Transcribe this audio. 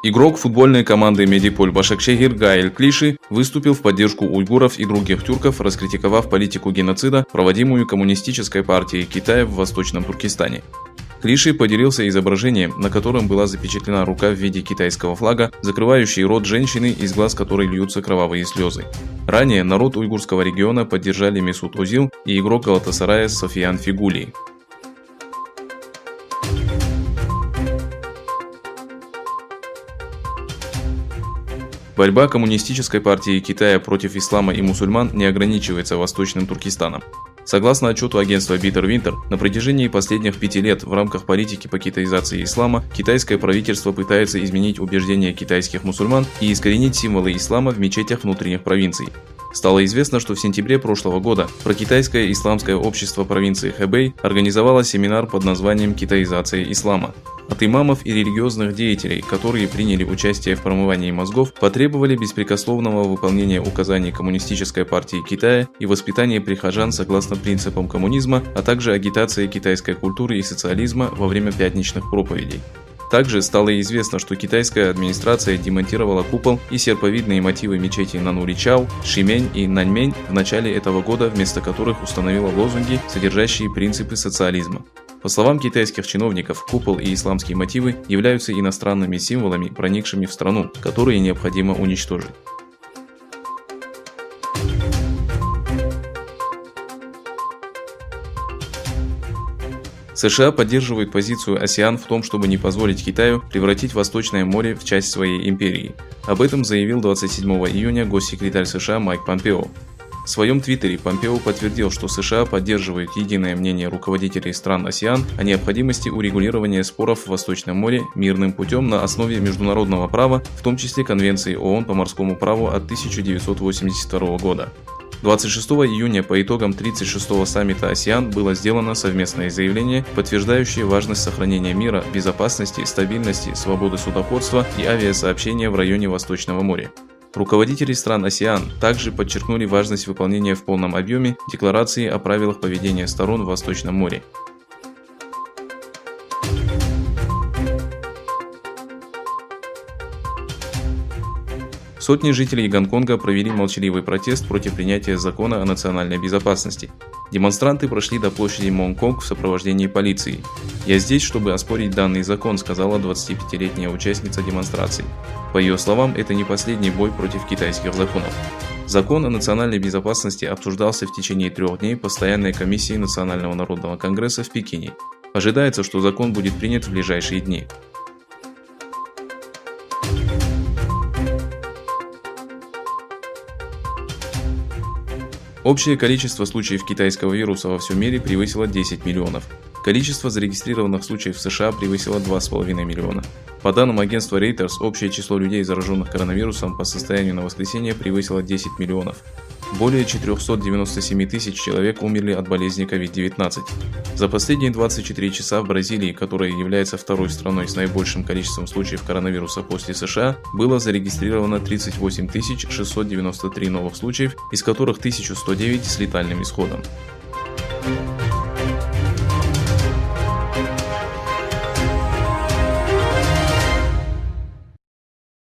Игрок футбольной команды Медиполь Башакшехир Гаэль Клиши выступил в поддержку уйгуров и других тюрков, раскритиковав политику геноцида, проводимую Коммунистической партией Китая в Восточном Туркестане. Клиши поделился изображением, на котором была запечатлена рука в виде китайского флага, закрывающий рот женщины, из глаз которой льются кровавые слезы. Ранее народ уйгурского региона поддержали Месут Озил и игрок Галатасарая Софиян Фигули. Борьба Коммунистической партии Китая против ислама и мусульман не ограничивается Восточным Туркестаном. Согласно отчету агентства Bitter Winter, на протяжении последних 5 лет в рамках политики по китаизации ислама китайское правительство пытается изменить убеждения китайских мусульман и искоренить символы ислама в мечетях внутренних провинций. Стало известно, что в сентябре прошлого года прокитайское исламское общество провинции Хэбэй организовало семинар под названием «Китаизация ислама». От имамов и религиозных деятелей, которые приняли участие в промывании мозгов, потребовали беспрекословного выполнения указаний Коммунистической партии Китая и воспитания прихожан согласно принципам коммунизма, а также агитации китайской культуры и социализма во время пятничных проповедей. Также стало известно, что китайская администрация демонтировала купол и серповидные мотивы мечети Нанури-Чао, Шимень и Наньмень в начале этого года, вместо которых установила лозунги, содержащие принципы социализма. По словам китайских чиновников, купол и исламские мотивы являются иностранными символами, проникшими в страну, которые необходимо уничтожить. США поддерживают позицию АСЕАН в том, чтобы не позволить Китаю превратить Восточное море в часть своей империи. Об этом заявил 27 июня госсекретарь США Майк Помпео. В своем твиттере Помпео подтвердил, что США поддерживают единое мнение руководителей стран АСЕАН о необходимости урегулирования споров в Восточном море мирным путем на основе международного права, в том числе Конвенции ООН по морскому праву от 1982 года. 26 июня по итогам 36-го саммита АСЕАН было сделано совместное заявление, подтверждающее важность сохранения мира, безопасности, стабильности, свободы судоходства и авиасообщения в районе Восточного моря. Руководители стран АСЕАН также подчеркнули важность выполнения в полном объеме Декларации о правилах поведения сторон в Восточном море. Сотни жителей Гонконга провели молчаливый протест против принятия закона о национальной безопасности. Демонстранты прошли до площади Монконг в сопровождении полиции. «Я здесь, чтобы оспорить данный закон», — сказала 25-летняя участница демонстраций. По ее словам, это не последний бой против китайских законов. Закон о национальной безопасности обсуждался в течение 3 дней Постоянной комиссией Национального народного конгресса в Пекине. Ожидается, что закон будет принят в ближайшие дни. Общее количество случаев китайского вируса во всем мире превысило 10 миллионов. Количество зарегистрированных случаев в США превысило 2,5 миллиона. По данным агентства Reuters, общее число людей, зараженных коронавирусом по состоянию на воскресенье, превысило 10 миллионов. Более 497 тысяч человек умерли от болезни COVID-19. За последние 24 часа в Бразилии, которая является второй страной с наибольшим количеством случаев коронавируса после США, было зарегистрировано 38 693 новых случаев, из которых 1109 с летальным исходом.